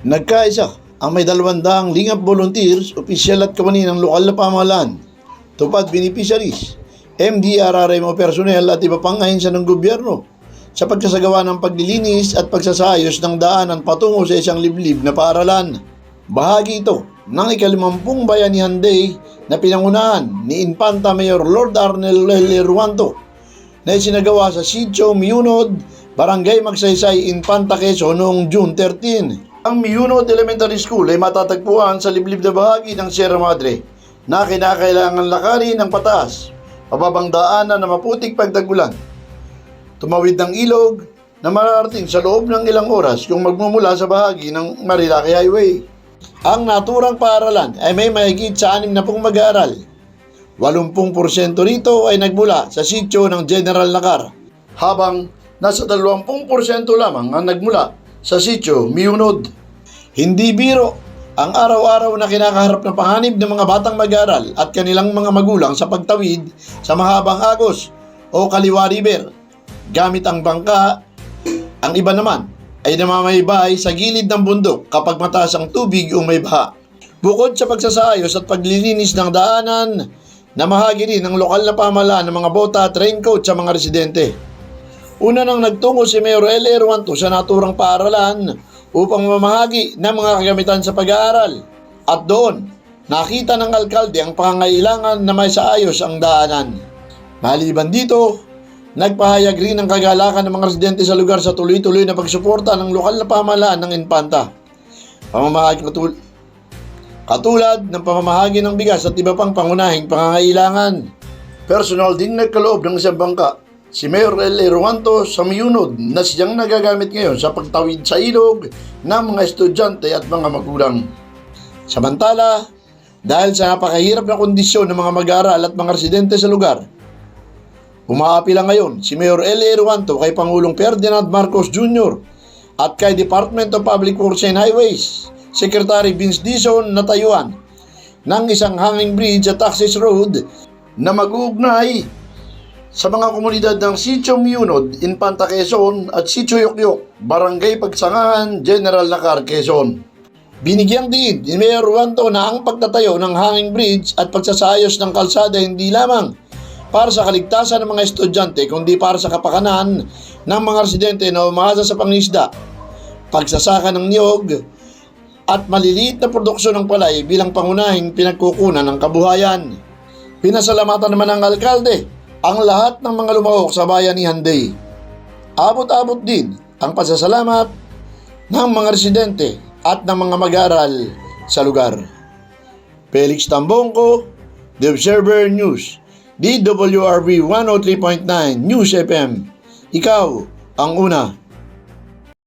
Nagkaisa ang may 200 lingap volunteers, opisyal at kawani ng lokal na pamahalaan, tupad beneficiaries, MDRRMO personnel at iba pang ahensya ng gobyerno sa pagkasagawa ng paglilinis at pagsasayos ng daanan patungo sa isang liblib na paaralan. Bahagi ito ng ika-50 Bayanihan Day na pinangunahan ni Infanta Mayor Lord Arnel L. Ruanto na isinagawa sa Sitio Miyunod, Barangay Magsaysay, Infanta, Quezon noong June 13. Ang Miyunod Elementary School ay matatagpuan sa liblib na bahagi ng Sierra Madre na kinakailangan lakarin ng pataas, pababang daanan na maputik pagtagulan, tumawid ng ilog na mararating sa loob ng ilang oras kung magmumula sa bahagi ng Marilaki Highway. Ang naturang paaralan ay may mahigit sa 60 mag-aaral. 80% rito ay nagmula sa sitio ng General Nakar, habang nasa 20% lamang ang nagmula sa sitio Miyunod. Hindi biro ang araw-araw na kinakaharap ng panganib ng mga batang mag-aaral at kanilang mga magulang sa pagtawid sa mahabang agos o Kaliwa River gamit ang bangka. Ang iba naman ay namamaybay sa gilid ng bundok kapag mataas ang tubig o may baha. Bukod sa pagsasayos at paglilinis ng daanan, namahagi rin ng lokal na pamahalaan ng mga bota at raincoat sa mga residente. Una nang nagtungo si Mayor L. Ruanto sa naturang paaralan upang mamahagi ng mga kagamitan sa pag-aaral. At doon, nakita ng alkalde ang pangangailangan na may saayos ang daanan. Maliban dito, nagpahayag rin ng kagalakan ng mga residente sa lugar sa tuloy-tuloy na pagsuporta ng lokal na pamahalaan ng Infanta. Katulad ng pamamahagi ng bigas at iba pang pangunahing pangangailangan. Personal din nagkaloob ng isang bangka si Mayor L. Ruanto sa Miyunod na siyang nagagamit ngayon sa pagtawid sa ilog ng mga estudyante at mga magulang. Samantala, dahil sa napakahirap na kondisyon ng mga mag-aaral at mga residente sa lugar, umaapila ngayon si Mayor L. Ruanto kay Pangulong Ferdinand Marcos Jr. at kay Department of Public Works and Highways Secretary Vince Dizon na tayuan ng isang hanging bridge at access road na mag-uugnay sa mga komunidad ng Sitio Miyunod, Infanta, Quezon at Sitio Yokyok, Barangay Pagsangahan, General Nakar, Quezon. Binigyang diin ni Mayor Ruanto na ang pagtatayo ng hanging bridge at pagsasayos ng kalsada hindi lamang para sa kaligtasan ng mga estudyante kundi para sa kapakanan ng mga residente na umaasa sa pangisda, pagsasaka ng niyog at maliliit na produksyon ng palay bilang pangunahing pinagkukunan ng kabuhayan. Pinasalamatan naman ng alkalde ang lahat ng mga lumahok sa Bayanihan Day. Abot-abot din ang pasasalamat ng mga residente at ng mga mag-aaral sa lugar. Felix Tambongco, The Observer News, DWRB 103.9 News FM. Ikaw ang una.